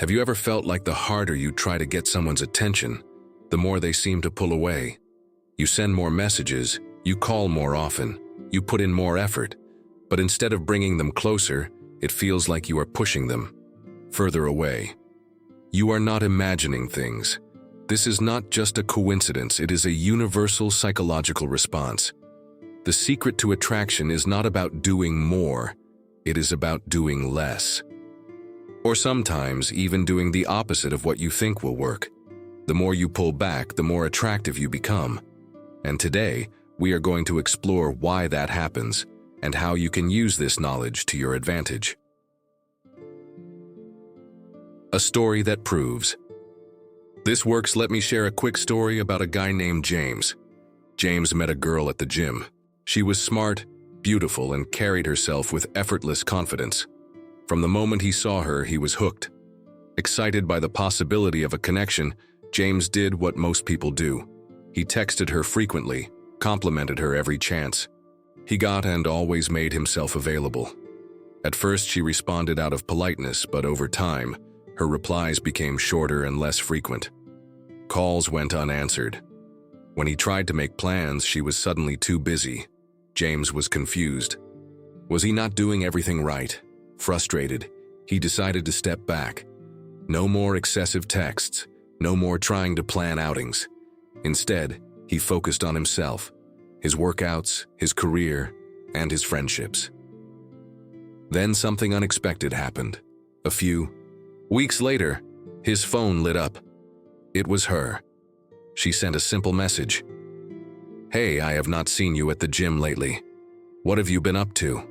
Have you ever felt like the harder you try to get someone's attention, the more they seem to pull away? You send more messages, you call more often, you put in more effort, but instead of bringing them closer, it feels like you are pushing them further away. You are not imagining things. This is not just a coincidence, it is a universal psychological response. The secret to attraction is not about doing more, it is about doing less. Or sometimes even doing the opposite of what you think will work. The more you pull back, the more attractive you become. And today, we are going to explore why that happens and how you can use this knowledge to your advantage. A story that proves. This works. Let me share a quick story about a guy named James. James met a girl at the gym. She was smart, beautiful, and carried herself with effortless confidence. From the moment he saw her, he was hooked. Excited by the possibility of a connection, James did what most people do. He texted her frequently, complimented her every chance. He got and always made himself available. At first, she responded out of politeness, but over time, her replies became shorter and less frequent. Calls went unanswered. When he tried to make plans, she was suddenly too busy. James was confused. Was he not doing everything right? Frustrated, he decided to step back. No more excessive texts, no more trying to plan outings. Instead, he focused on himself, his workouts, his career, and his friendships. Then something unexpected happened. A few weeks later, his phone lit up. It was her. She sent a simple message. "Hey, I have not seen you at the gym lately. What have you been up to?"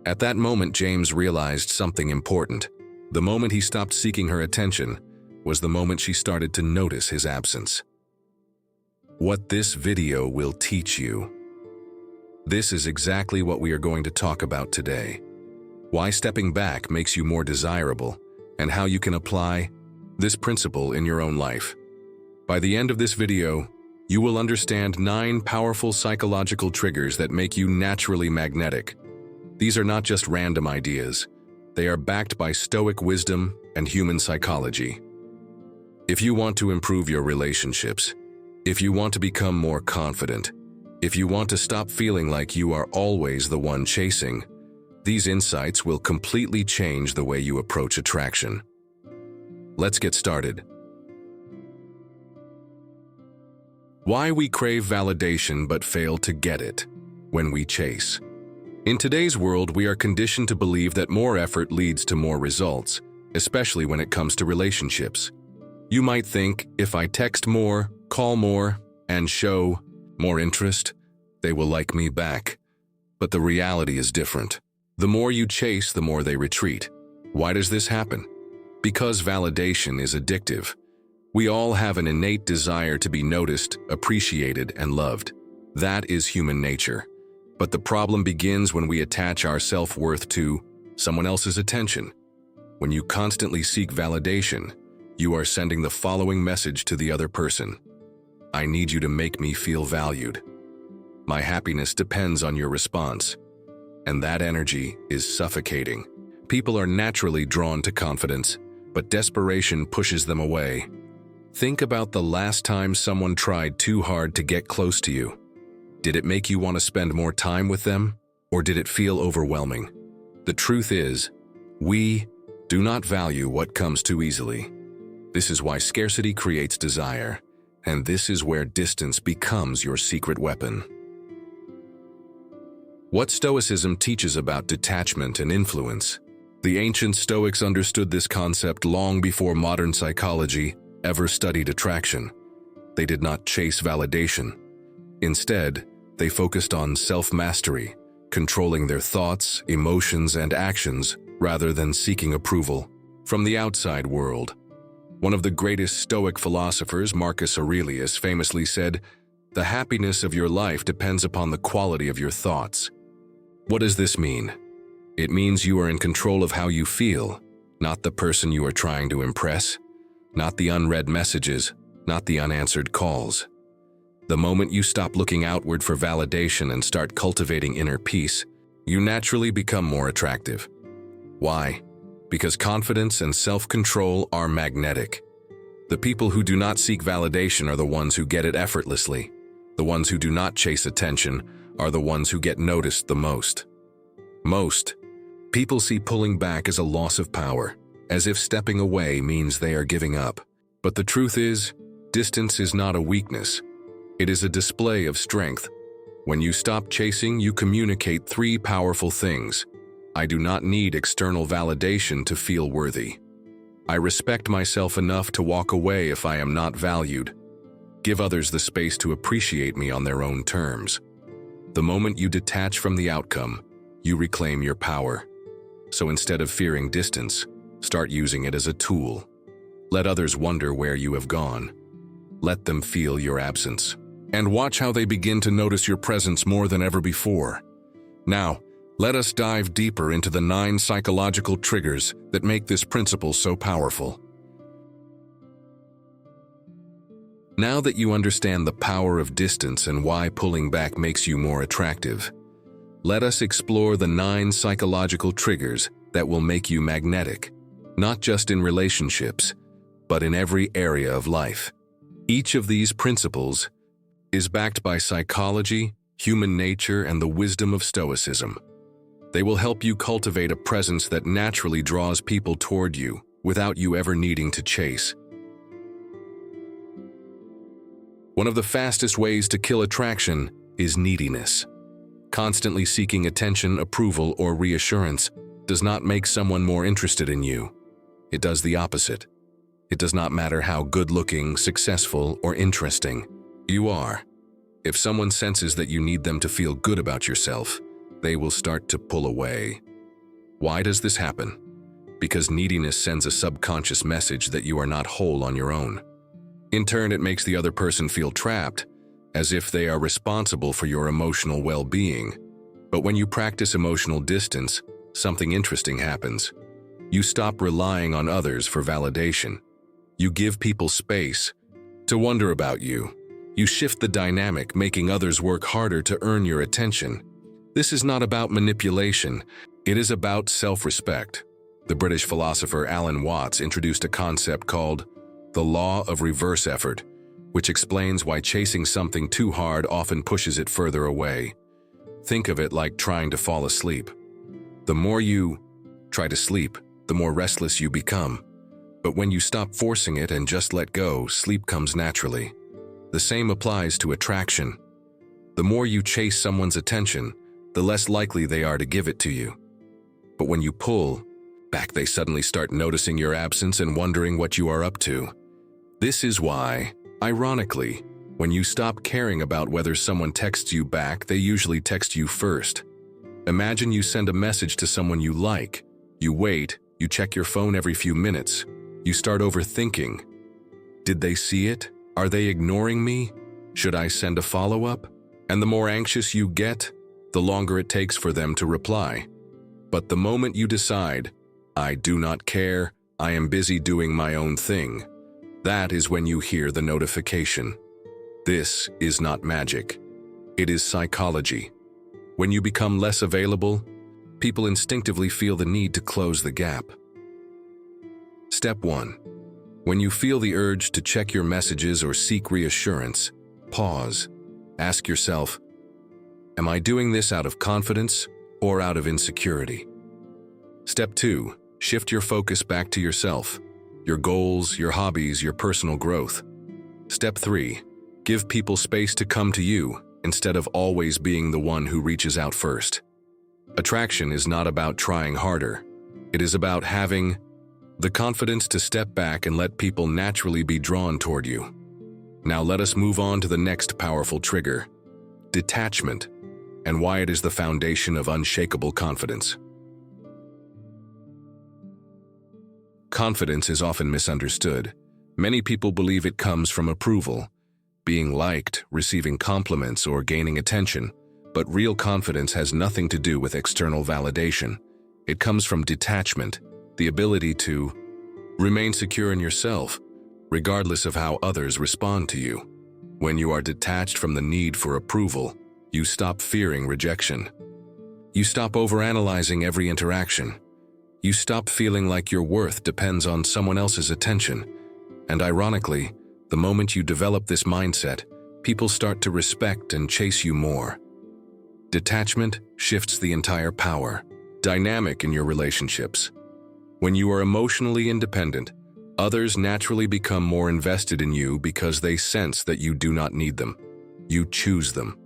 At that moment, James realized something important. The moment he stopped seeking her attention was the moment she started to notice his absence. What this video will teach you. This is exactly what we are going to talk about today. Why stepping back makes you more desirable, and how you can apply this principle in your own life. By the end of this video, you will understand 9 powerful psychological triggers that make you naturally magnetic. These are not just random ideas. They are backed by Stoic wisdom and human psychology. If you want to improve your relationships, if you want to become more confident, if you want to stop feeling like you are always the one chasing, these insights will completely change the way you approach attraction. Let's get started. Why we crave validation but fail to get it when we chase. In today's world, we are conditioned to believe that more effort leads to more results, especially when it comes to relationships. You might think, if I text more, call more, and show more interest, they will like me back. But the reality is different. The more you chase, the more they retreat. Why does this happen? Because validation is addictive. We all have an innate desire to be noticed, appreciated, and loved. That is human nature. But the problem begins when we attach our self-worth to someone else's attention. When you constantly seek validation, you are sending the following message to the other person. I need you to make me feel valued. My happiness depends on your response. And that energy is suffocating. People are naturally drawn to confidence, but desperation pushes them away. Think about the last time someone tried too hard to get close to you. Did it make you want to spend more time with them, or did it feel overwhelming? The truth is, we do not value what comes too easily. This is why scarcity creates desire, and this is where distance becomes your secret weapon. What Stoicism teaches about detachment and influence. The ancient Stoics understood this concept long before modern psychology ever studied attraction. They did not chase validation. Instead, they focused on self-mastery, controlling their thoughts, emotions, and actions rather than seeking approval from the outside world. One of the greatest Stoic philosophers, Marcus Aurelius, famously said, "The happiness of your life depends upon the quality of your thoughts." What does this mean? It means you are in control of how you feel, not the person you are trying to impress, not the unread messages, not the unanswered calls. The moment you stop looking outward for validation and start cultivating inner peace, you naturally become more attractive. Why? Because confidence and self-control are magnetic. The people who do not seek validation are the ones who get it effortlessly. The ones who do not chase attention are the ones who get noticed the most. Most people see pulling back as a loss of power, as if stepping away means they are giving up. But the truth is, distance is not a weakness. It is a display of strength. When you stop chasing, you communicate three powerful things. I do not need external validation to feel worthy. I respect myself enough to walk away if I am not valued. Give others the space to appreciate me on their own terms. The moment you detach from the outcome, you reclaim your power. So instead of fearing distance, start using it as a tool. Let others wonder where you have gone. Let them feel your absence. And watch how they begin to notice your presence more than ever before. Now, let us dive deeper into the 9 psychological triggers that make this principle so powerful. Now that you understand the power of distance and why pulling back makes you more attractive, let us explore the 9 psychological triggers that will make you magnetic, not just in relationships, but in every area of life. Each of these principles is backed by psychology, human nature, and the wisdom of Stoicism. They will help you cultivate a presence that naturally draws people toward you without you ever needing to chase. One of the fastest ways to kill attraction is neediness. Constantly seeking attention, approval, or reassurance does not make someone more interested in you. It does the opposite. It does not matter how good-looking, successful, or interesting you are. If someone senses that you need them to feel good about yourself, they will start to pull away. Why does this happen? Because neediness sends a subconscious message that you are not whole on your own. In turn, it makes the other person feel trapped, as if they are responsible for your emotional well-being. But when you practice emotional distance, something interesting happens. You stop relying on others for validation. You give people space to wonder about you. You shift the dynamic, making others work harder to earn your attention. This is not about manipulation. It is about self-respect. The British philosopher Alan Watts introduced a concept called the law of reverse effort, which explains why chasing something too hard often pushes it further away. Think of it like trying to fall asleep. The more you try to sleep, the more restless you become. But when you stop forcing it and just let go, sleep comes naturally. The same applies to attraction. The more you chase someone's attention, the less likely they are to give it to you. But when you pull back, they suddenly start noticing your absence and wondering what you are up to. This is why, ironically, when you stop caring about whether someone texts you back, they usually text you first. Imagine you send a message to someone you like. You wait, you check your phone every few minutes. You start overthinking. Did they see it? Are they ignoring me? Should I send a follow-up? And the more anxious you get, the longer it takes for them to reply. But the moment you decide, I do not care, I am busy doing my own thing, that is when you hear the notification. This is not magic. It is psychology. When you become less available, people instinctively feel the need to close the gap. Step 1. When you feel the urge to check your messages or seek reassurance, pause. Ask yourself, am I doing this out of confidence or out of insecurity? Step 2. Shift your focus back to yourself, your goals, your hobbies, your personal growth. Step 3. Give people space to come to you instead of always being the one who reaches out first. Attraction is not about trying harder. It is about having the confidence to step back and let people naturally be drawn toward you. Now let us move on to the next powerful trigger, detachment, and why it is the foundation of unshakable confidence. Confidence is often misunderstood. Many people believe it comes from approval, being liked, receiving compliments, or gaining attention. But real confidence has nothing to do with external validation. It comes from detachment, the ability to remain secure in yourself, regardless of how others respond to you. When you are detached from the need for approval, you stop fearing rejection. You stop overanalyzing every interaction. You stop feeling like your worth depends on someone else's attention. And ironically, the moment you develop this mindset, people start to respect and chase you more. Detachment shifts the entire power dynamic in your relationships. When you are emotionally independent, others naturally become more invested in you because they sense that you do not need them. You choose them.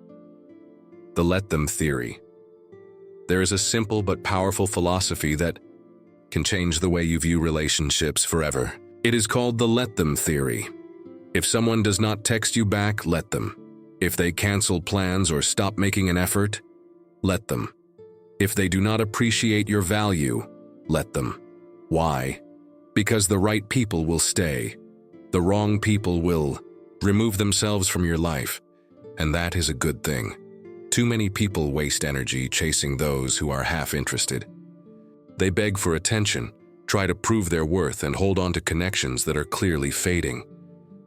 The let them theory. There is a simple but powerful philosophy that can change the way you view relationships forever. It is called the let them theory. If someone does not text you back, let them. If they cancel plans or stop making an effort, let them. If they do not appreciate your value, let them. Why? Because the right people will stay. The wrong people will remove themselves from your life, and that is a good thing. Too many people waste energy chasing those who are half interested. They beg for attention, try to prove their worth, and hold on to connections that are clearly fading.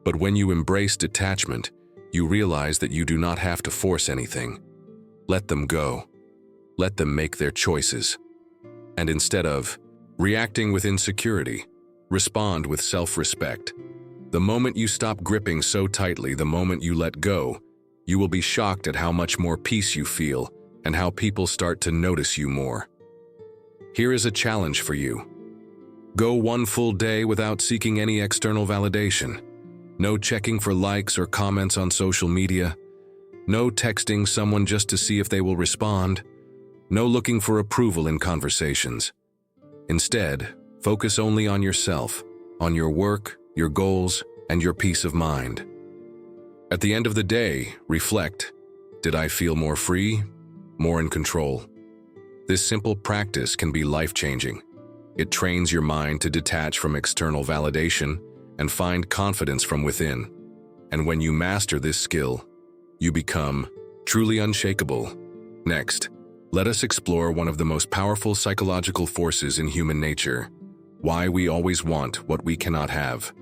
But when you embrace detachment, you realize that you do not have to force anything. Let them go. Let them make their choices. And instead of reacting with insecurity, respond with self-respect. The moment you stop gripping so tightly, the moment you let go, you will be shocked at how much more peace you feel and how people start to notice you more. Here is a challenge for you. Go one full day without seeking any external validation. No checking for likes or comments on social media. No texting someone just to see if they will respond. No looking for approval in conversations. Instead, focus only on yourself, on your work, your goals, and your peace of mind. At the end of the day, reflect, did I feel more free, more in control? This simple practice can be life-changing. It trains your mind to detach from external validation and find confidence from within. And when you master this skill, you become truly unshakable. Next, let us explore one of the most powerful psychological forces in human nature: why we always want what we cannot have.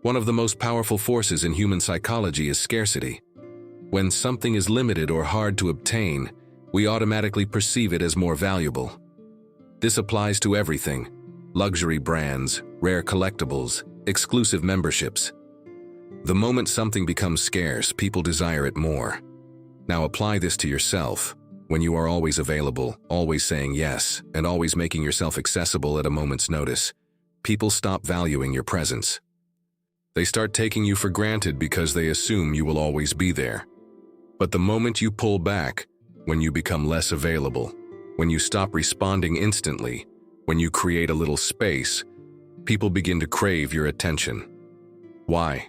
One of the most powerful forces in human psychology is scarcity. When something is limited or hard to obtain, we automatically perceive it as more valuable. This applies to everything: luxury brands, rare collectibles, exclusive memberships. The moment something becomes scarce, people desire it more. Now apply this to yourself. When you are always available, always saying yes, and always making yourself accessible at a moment's notice, people stop valuing your presence. They start taking you for granted because they assume you will always be there. But the moment you pull back, when you become less available, when you stop responding instantly, when you create a little space, people begin to crave your attention. Why?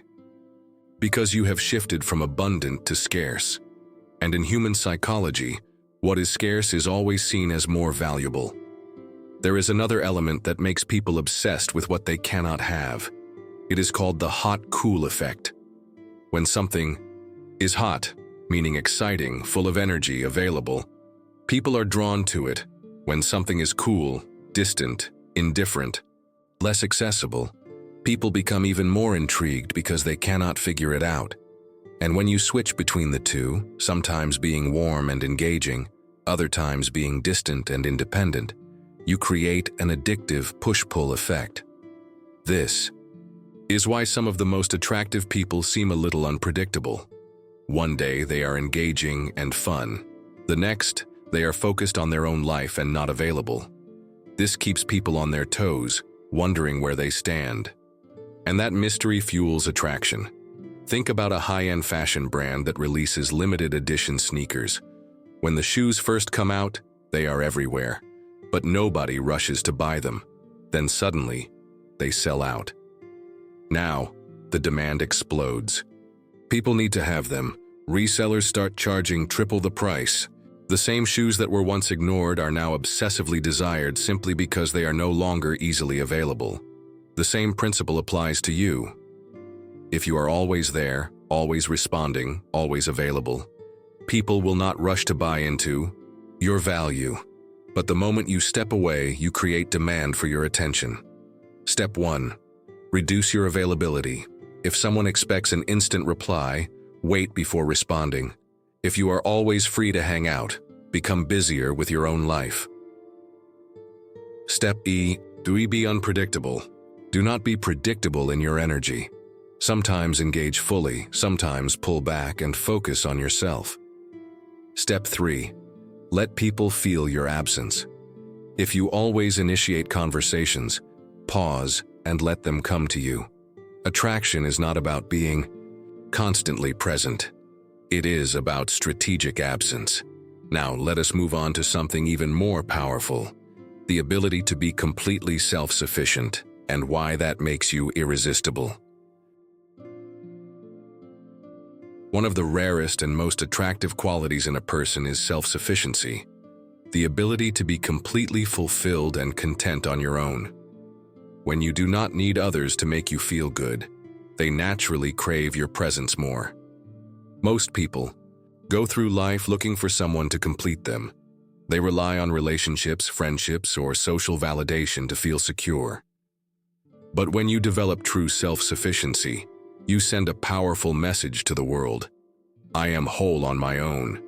Because you have shifted from abundant to scarce. And in human psychology, what is scarce is always seen as more valuable. There is another element that makes people obsessed with what they cannot have. It is called the hot-cool effect. When something is hot, meaning exciting, full of energy, available, people are drawn to it. When something is cool, distant, indifferent, less accessible, people become even more intrigued because they cannot figure it out. And when you switch between the two, sometimes being warm and engaging, other times being distant and independent, you create an addictive push-pull effect. This is why some of the most attractive people seem a little unpredictable. One day they are engaging and fun. The next, they are focused on their own life and not available. This keeps people on their toes, wondering where they stand. And that mystery fuels attraction. Think about a high-end fashion brand that releases limited edition sneakers. When the shoes first come out, they are everywhere, but nobody rushes to buy them. Then suddenly, they sell out. Now, the demand explodes. People need to have them. Resellers start charging triple the price. The same shoes that were once ignored are now obsessively desired simply because they are no longer easily available. The same principle applies to you. If you are always there, always responding, always available, people will not rush to buy into your value. But the moment you step away, you create demand for your attention. Step 1. Reduce your availability. If someone expects an instant reply, wait before responding. If you are always free to hang out, become busier with your own life. Step E. Do be unpredictable. Do not be predictable in your energy. Sometimes engage fully, sometimes pull back and focus on yourself. Step 3. Let people feel your absence. If you always initiate conversations, pause and let them come to you. Attraction is not about being constantly present. It is about strategic absence. Now let us move on to something even more powerful, the ability to be completely self-sufficient, and why that makes you irresistible. One of the rarest and most attractive qualities in a person is self-sufficiency, the ability to be completely fulfilled and content on your own. When you do not need others to make you feel good, they naturally crave your presence more. Most people go through life looking for someone to complete them. They rely on relationships, friendships, or social validation to feel secure. But when you develop true self-sufficiency, you send a powerful message to the world. I am whole on my own.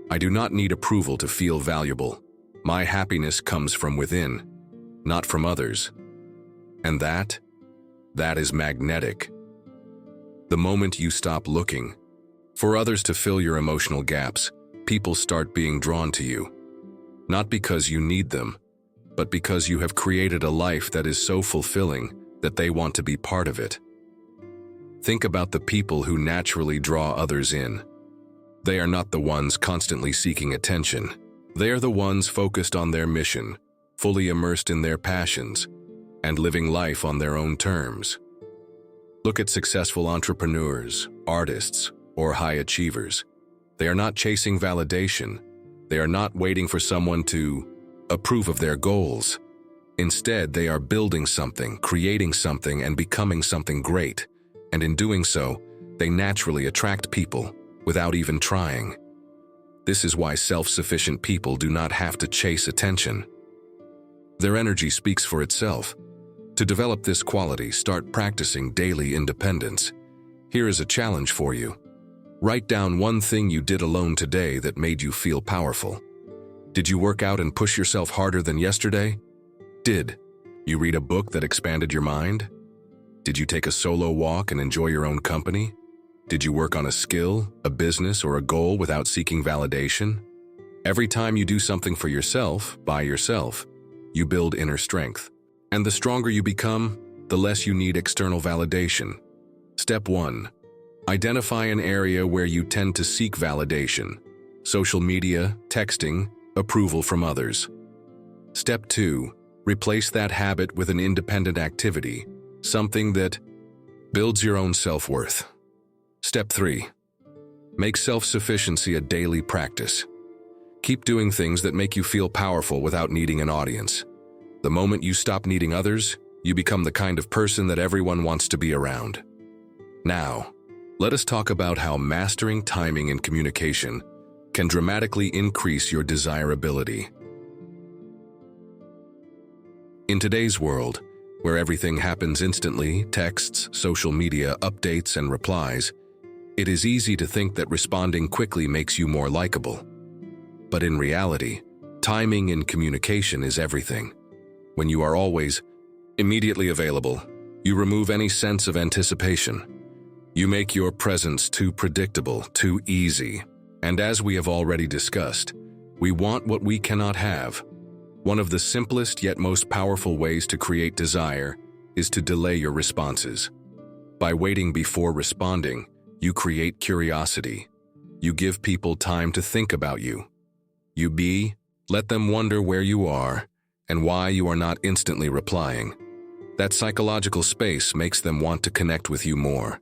I do not need approval to feel valuable. My happiness comes from within, not from others. And that is magnetic. The moment you stop looking for others to fill your emotional gaps, people start being drawn to you. Not because you need them, but because you have created a life that is so fulfilling that they want to be part of it. Think about the people who naturally draw others in. They are not the ones constantly seeking attention. They are the ones focused on their mission, fully immersed in their passions, and living life on their own terms. Look at successful entrepreneurs, artists, or high achievers. They are not chasing validation. They are not waiting for someone to approve of their goals. Instead, they are building something, creating something, and becoming something great. And in doing so, they naturally attract people without even trying. This is why self-sufficient people do not have to chase attention. Their energy speaks for itself. To develop this quality, start practicing daily independence. Here is a challenge for you. Write down one thing you did alone today that made you feel powerful. Did you work out and push yourself harder than yesterday? Did you read a book that expanded your mind? Did you take a solo walk and enjoy your own company? Did you work on a skill, a business, or a goal without seeking validation? Every time you do something for yourself, by yourself, you build inner strength. And the stronger you become, the less you need external validation. Step 1. Identify an area where you tend to seek validation. Social media, texting, approval from others. Step 2. Replace that habit with an independent activity, something that builds your own self-worth. Step 3. Make self-sufficiency a daily practice. Keep doing things that make you feel powerful without needing an audience. The moment you stop needing others, you become the kind of person that everyone wants to be around. Now, let us talk about how mastering timing and communication can dramatically increase your desirability. In today's world, where everything happens instantly, texts, social media, updates, and replies, it is easy to think that responding quickly makes you more likable. But in reality, timing in communication is everything. When you are always immediately available, you remove any sense of anticipation. You make your presence too predictable, too easy. And as we have already discussed, we want what we cannot have. One of the simplest yet most powerful ways to create desire is to delay your responses. By waiting before responding, you create curiosity. You give people time to think about you. Let them wonder where you are and why you are not instantly replying. That psychological space makes them want to connect with you more.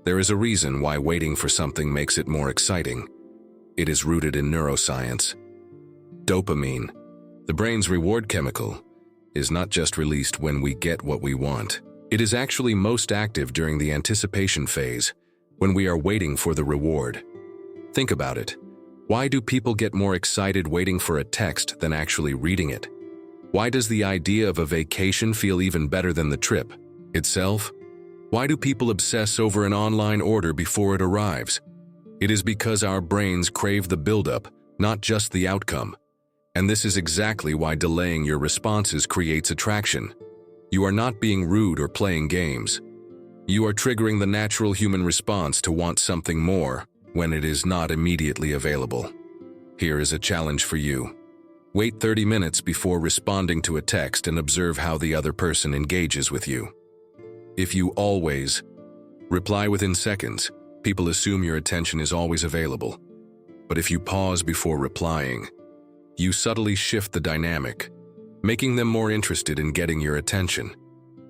There is a reason why waiting for something makes it more exciting. It is rooted in neuroscience. Dopamine, the brain's reward chemical, is not just released when we get what we want. It is actually most active during the anticipation phase, when we are waiting for the reward. Think about it. Why do people get more excited waiting for a text than actually reading it? Why does the idea of a vacation feel even better than the trip itself? Why do people obsess over an online order before it arrives? It is because our brains crave the buildup, not just the outcome. And this is exactly why delaying your responses creates attraction. You are not being rude or playing games. You are triggering the natural human response to want something more when it is not immediately available. Here is a challenge for you. Wait 30 minutes before responding to a text and observe how the other person engages with you. If you always reply within seconds, people assume your attention is always available. But if you pause before replying, you subtly shift the dynamic, making them more interested in getting your attention.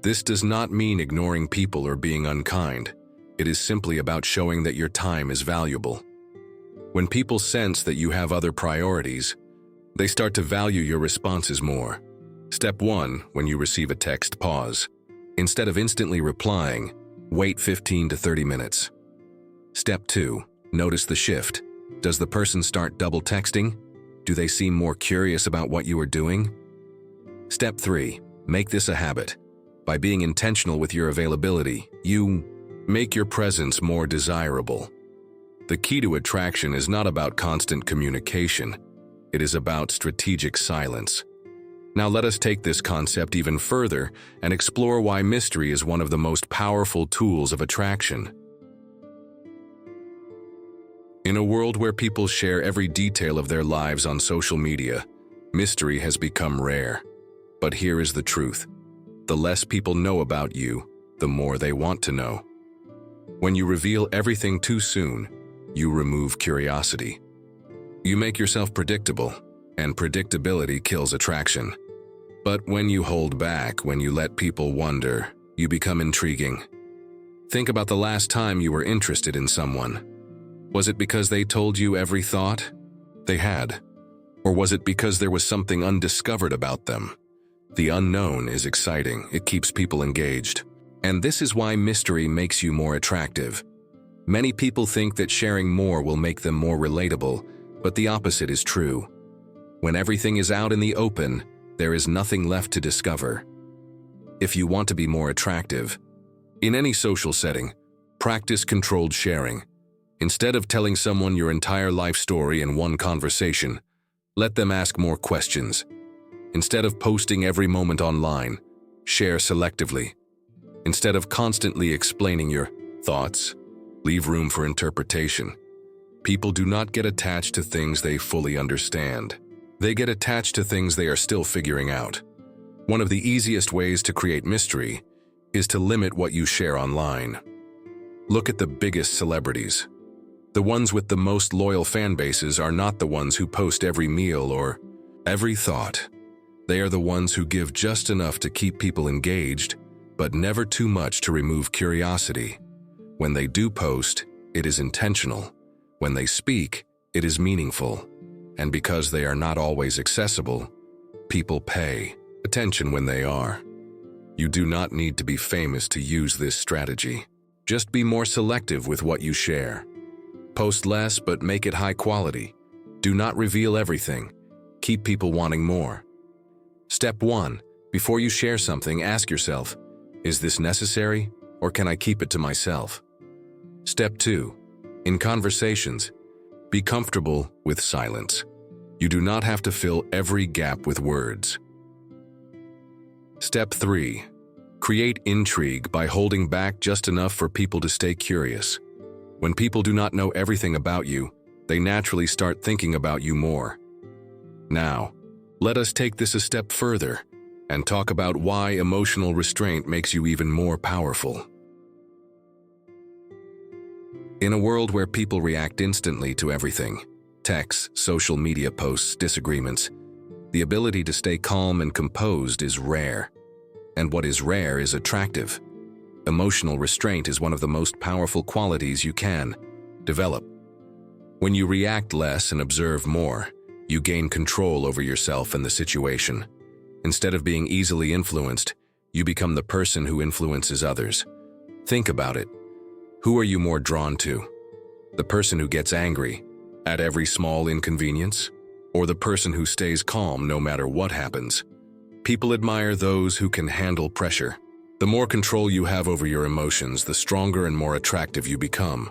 This does not mean ignoring people or being unkind. It is simply about showing that your time is valuable. When people sense that you have other priorities, they start to value your responses more. Step 1, when you receive a text, pause. Instead of instantly replying, wait 15 to 30 minutes. Step 2, notice the shift. Does the person start double texting? Do they seem more curious about what you are doing? Step 3, make this a habit. By being intentional with your availability, you make your presence more desirable. The key to attraction is not about constant communication. It is about strategic silence. Now let us take this concept even further and explore why mystery is one of the most powerful tools of attraction. In a world where people share every detail of their lives on social media, mystery has become rare. But here is the truth. The less people know about you, the more they want to know. When you reveal everything too soon, you remove curiosity. You make yourself predictable, and predictability kills attraction. But when you hold back, when you let people wonder, you become intriguing. Think about the last time you were interested in someone. Was it because they told you every thought they had? Or was it because there was something undiscovered about them? The unknown is exciting. It keeps people engaged. And this is why mystery makes you more attractive. Many people think that sharing more will make them more relatable, but the opposite is true. When everything is out in the open, there is nothing left to discover. If you want to be more attractive, in any social setting, practice controlled sharing. Instead of telling someone your entire life story in one conversation, let them ask more questions. Instead of posting every moment online, share selectively. Instead of constantly explaining your thoughts, leave room for interpretation. People do not get attached to things they fully understand. They get attached to things they are still figuring out. One of the easiest ways to create mystery is to limit what you share online. Look at the biggest celebrities. The ones with the most loyal fan bases are not the ones who post every meal or every thought. They are the ones who give just enough to keep people engaged, but never too much to remove curiosity. When they do post, it is intentional. When they speak, it is meaningful. And because they are not always accessible, people pay attention when they are. You do not need to be famous to use this strategy. Just be more selective with what you share. Post less, but make it high quality. Do not reveal everything. Keep people wanting more. Step 1. Before you share something, ask yourself, is this necessary, or can I keep it to myself? Step 2. In conversations, be comfortable with silence. You do not have to fill every gap with words. Step 3. Create intrigue by holding back just enough for people to stay curious. When people do not know everything about you, they naturally start thinking about you more. Now, let us take this a step further and talk about why emotional restraint makes you even more powerful. In a world where people react instantly to everything, texts, social media posts, disagreements, the ability to stay calm and composed is rare. And what is rare is attractive. Emotional restraint is one of the most powerful qualities you can develop. When you react less and observe more, you gain control over yourself and the situation. Instead of being easily influenced, you become the person who influences others. Think about it. Who are you more drawn to? The person who gets angry at every small inconvenience? Or the person who stays calm no matter what happens? People admire those who can handle pressure. The more control you have over your emotions, the stronger and more attractive you become.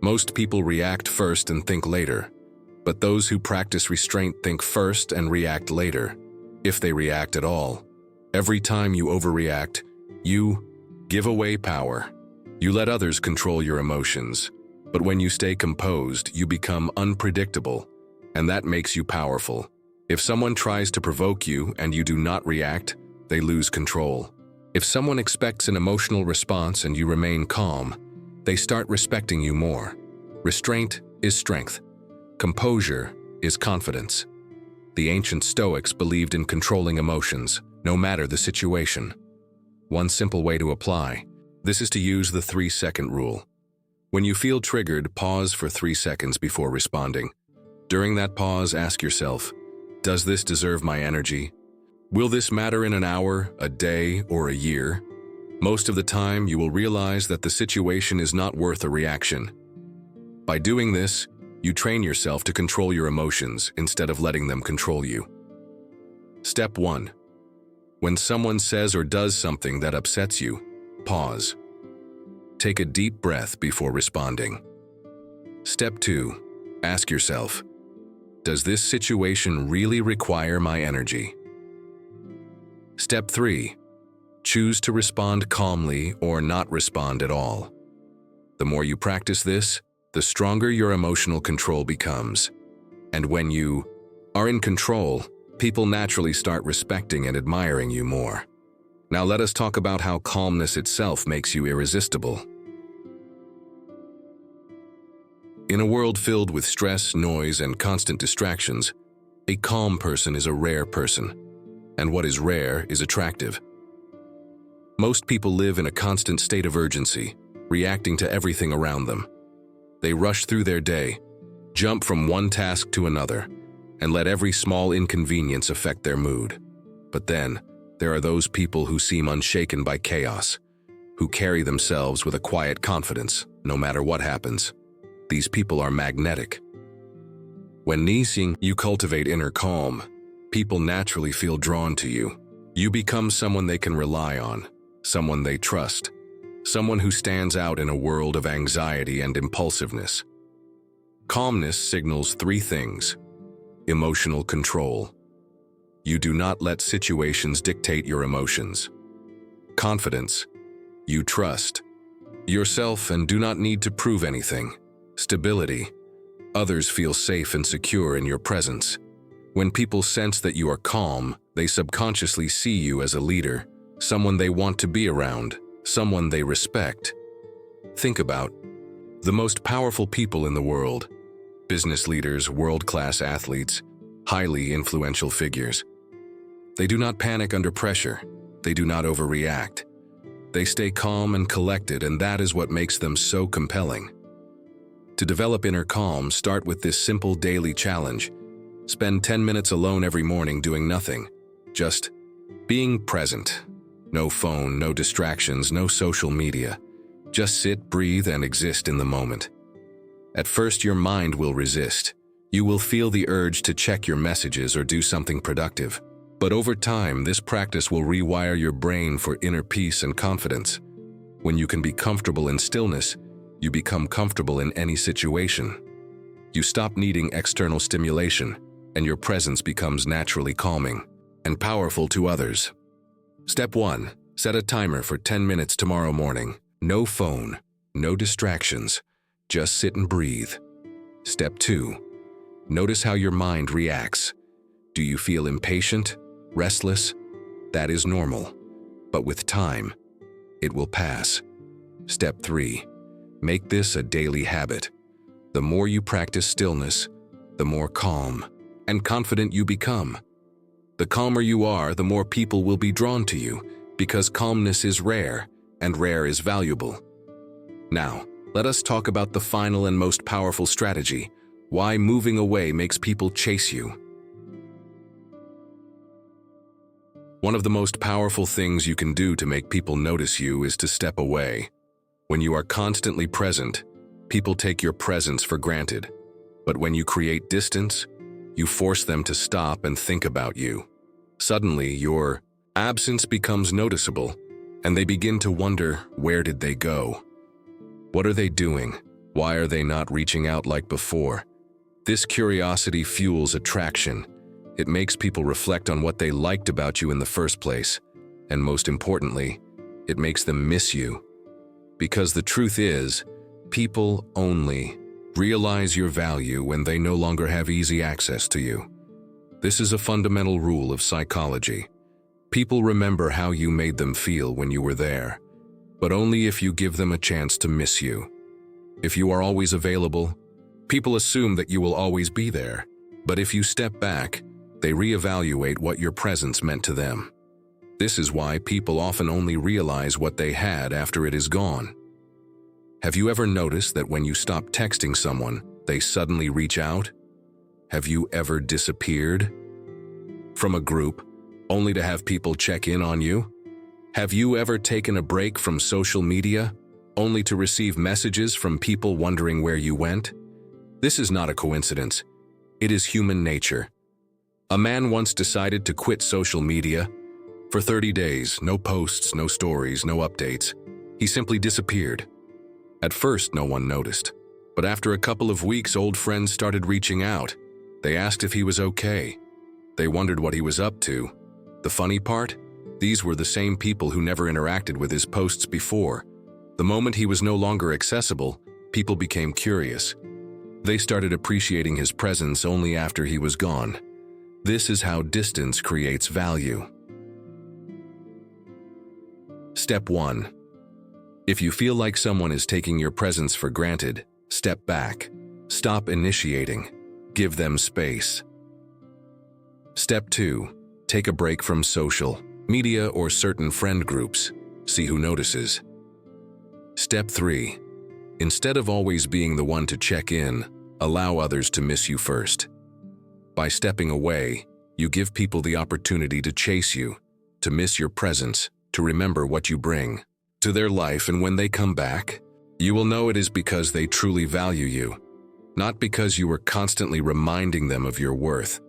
Most people react first and think later. But those who practice restraint think first and react later, if they react at all. Every time you overreact, you give away power. You let others control your emotions. But when you stay composed, you become unpredictable, and that makes you powerful. If someone tries to provoke you and you do not react, they lose control. If someone expects an emotional response and you remain calm, they start respecting you more. Restraint is strength. Composure is confidence. The ancient Stoics believed in controlling emotions, no matter the situation. One simple way to apply this is to use the 3-second rule. When you feel triggered, pause for 3 seconds before responding. During that pause, ask yourself, does this deserve my energy? Will this matter in an hour, a day, or a year? Most of the time, you will realize that the situation is not worth a reaction. By doing this, you train yourself to control your emotions instead of letting them control you. Step 1. When someone says or does something that upsets you, pause. Take a deep breath before responding. Step 2. Ask yourself, does this situation really require my energy? Step 3. Choose to respond calmly or not respond at all. The more you practice this, the stronger your emotional control becomes. And when you are in control, people naturally start respecting and admiring you more. Now let us talk about how calmness itself makes you irresistible. In a world filled with stress, noise, and constant distractions, a calm person is a rare person. And what is rare is attractive. Most people live in a constant state of urgency, reacting to everything around them. They rush through their day, jump from one task to another, and let every small inconvenience affect their mood. But then, there are those people who seem unshaken by chaos, who carry themselves with a quiet confidence, no matter what happens. These people are magnetic. When you cultivate inner calm, people naturally feel drawn to you. You become someone they can rely on, someone they trust, someone who stands out in a world of anxiety and impulsiveness. Calmness signals 3 things. Emotional control. You do not let situations dictate your emotions. Confidence. You trust yourself and do not need to prove anything. Stability. Others feel safe and secure in your presence. When people sense that you are calm, they subconsciously see you as a leader, someone they want to be around, someone they respect. Think about the most powerful people in the world: business leaders, world-class athletes, highly influential figures. They do not panic under pressure. They do not overreact. They stay calm and collected, and that is what makes them so compelling. To develop inner calm, start with this simple daily challenge. Spend 10 minutes alone every morning doing nothing, just being present. No phone, no distractions, no social media. Just sit, breathe, and exist in the moment. At first, your mind will resist. You will feel the urge to check your messages or do something productive. But over time, this practice will rewire your brain for inner peace and confidence. When you can be comfortable in stillness, you become comfortable in any situation. You stop needing external stimulation, and your presence becomes naturally calming and powerful to others. Step 1. Set a timer for 10 minutes tomorrow morning. No phone, no distractions. Just sit and breathe. Step 2. Notice how your mind reacts. Do you feel impatient, restless? That is normal. But with time, it will pass. Step 3. Make this a daily habit. The more you practice stillness, the more calm and confident you become. The calmer you are, the more people will be drawn to you, because calmness is rare, and rare is valuable. Now, let us talk about the final and most powerful strategy: why moving away makes people chase you. One of the most powerful things you can do to make people notice you is to step away. When you are constantly present, people take your presence for granted. But when you create distance, you force them to stop and think about you. Suddenly, your absence becomes noticeable, and they begin to wonder, where did they go? What are they doing? Why are they not reaching out like before? This curiosity fuels attraction. It makes people reflect on what they liked about you in the first place. And most importantly, it makes them miss you. Because the truth is, people only realize your value when they no longer have easy access to you. This is a fundamental rule of psychology. People remember how you made them feel when you were there, but only if you give them a chance to miss you. If you are always available, people assume that you will always be there. But if you step back, they reevaluate what your presence meant to them. This is why people often only realize what they had after it is gone. Have you ever noticed that when you stop texting someone, they suddenly reach out? Have you ever disappeared from a group only to have people check in on you? Have you ever taken a break from social media only to receive messages from people wondering where you went? This is not a coincidence. It is human nature. A man once decided to quit social media. For 30 days, no posts, no stories, no updates. He simply disappeared. At first, no one noticed. But after a couple of weeks, old friends started reaching out. They asked if he was okay. They wondered what he was up to. The funny part? These were the same people who never interacted with his posts before. The moment he was no longer accessible, people became curious. They started appreciating his presence only after he was gone. This is how distance creates value. Step 1. If you feel like someone is taking your presence for granted, step back. Stop initiating. Give them space. Step 2. Take a break from social media or certain friend groups. See who notices. Step 3. Instead of always being the one to check in, allow others to miss you first. By stepping away, you give people the opportunity to chase you, to miss your presence, to remember what you bring to their life, and when they come back, you will know it is because they truly value you, not because you were constantly reminding them of your worth.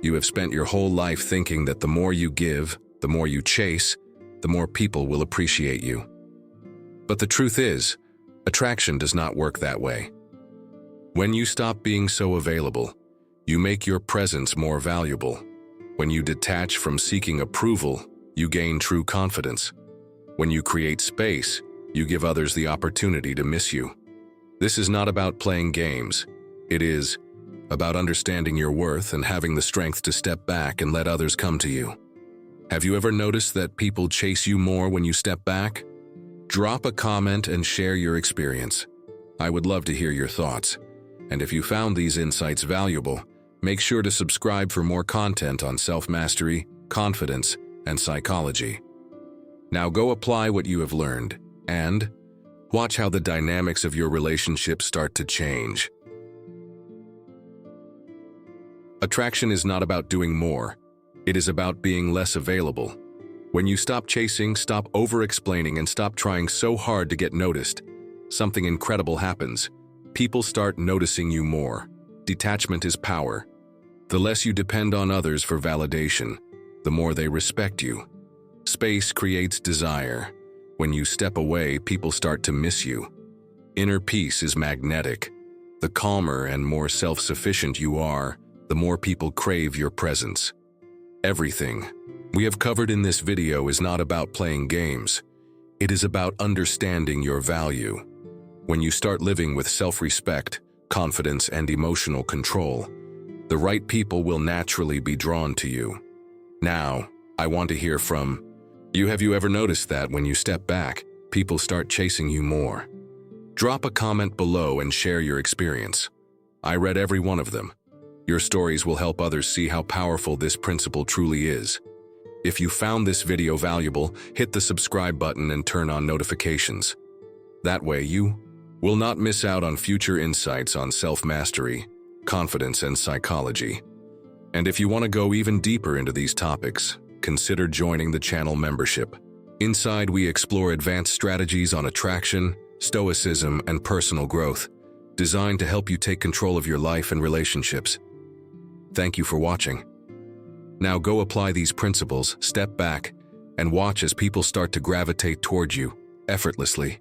You have spent your whole life thinking that the more you give, the more you chase, the more people will appreciate you. But the truth is, attraction does not work that way. When you stop being so available, you make your presence more valuable. When you detach from seeking approval, you gain true confidence. When you create space, you give others the opportunity to miss you. This is not about playing games. It is about understanding your worth and having the strength to step back and let others come to you. Have you ever noticed that people chase you more when you step back? Drop a comment and share your experience. I would love to hear your thoughts. And if you found these insights valuable, make sure to subscribe for more content on self-mastery, confidence, and psychology. Now go apply what you have learned, and watch how the dynamics of your relationships start to change. Attraction is not about doing more. It is about being less available. When you stop chasing, stop over-explaining, and stop trying so hard to get noticed, something incredible happens. People start noticing you more. Detachment is power. The less you depend on others for validation, the more they respect you. Space creates desire. When you step away, people start to miss you. Inner peace is magnetic. The calmer and more self-sufficient you are, the more people crave your presence. Everything we have covered in this video is not about playing games. It is about understanding your value. When you start living with self-respect, confidence, and emotional control, the right people will naturally be drawn to you. Now, I want to hear from you. Have you ever noticed that when you step back, people start chasing you more? Drop a comment below and share your experience. I read every one of them. Your stories will help others see how powerful this principle truly is. If you found this video valuable, hit the subscribe button and turn on notifications. That way you will not miss out on future insights on self-mastery, confidence, and psychology. And if you want to go even deeper into these topics, consider joining the channel membership. Inside, we explore advanced strategies on attraction, stoicism, and personal growth, designed to help you take control of your life and relationships. Thank you for watching. Now go apply these principles, step back, and watch as people start to gravitate toward you effortlessly.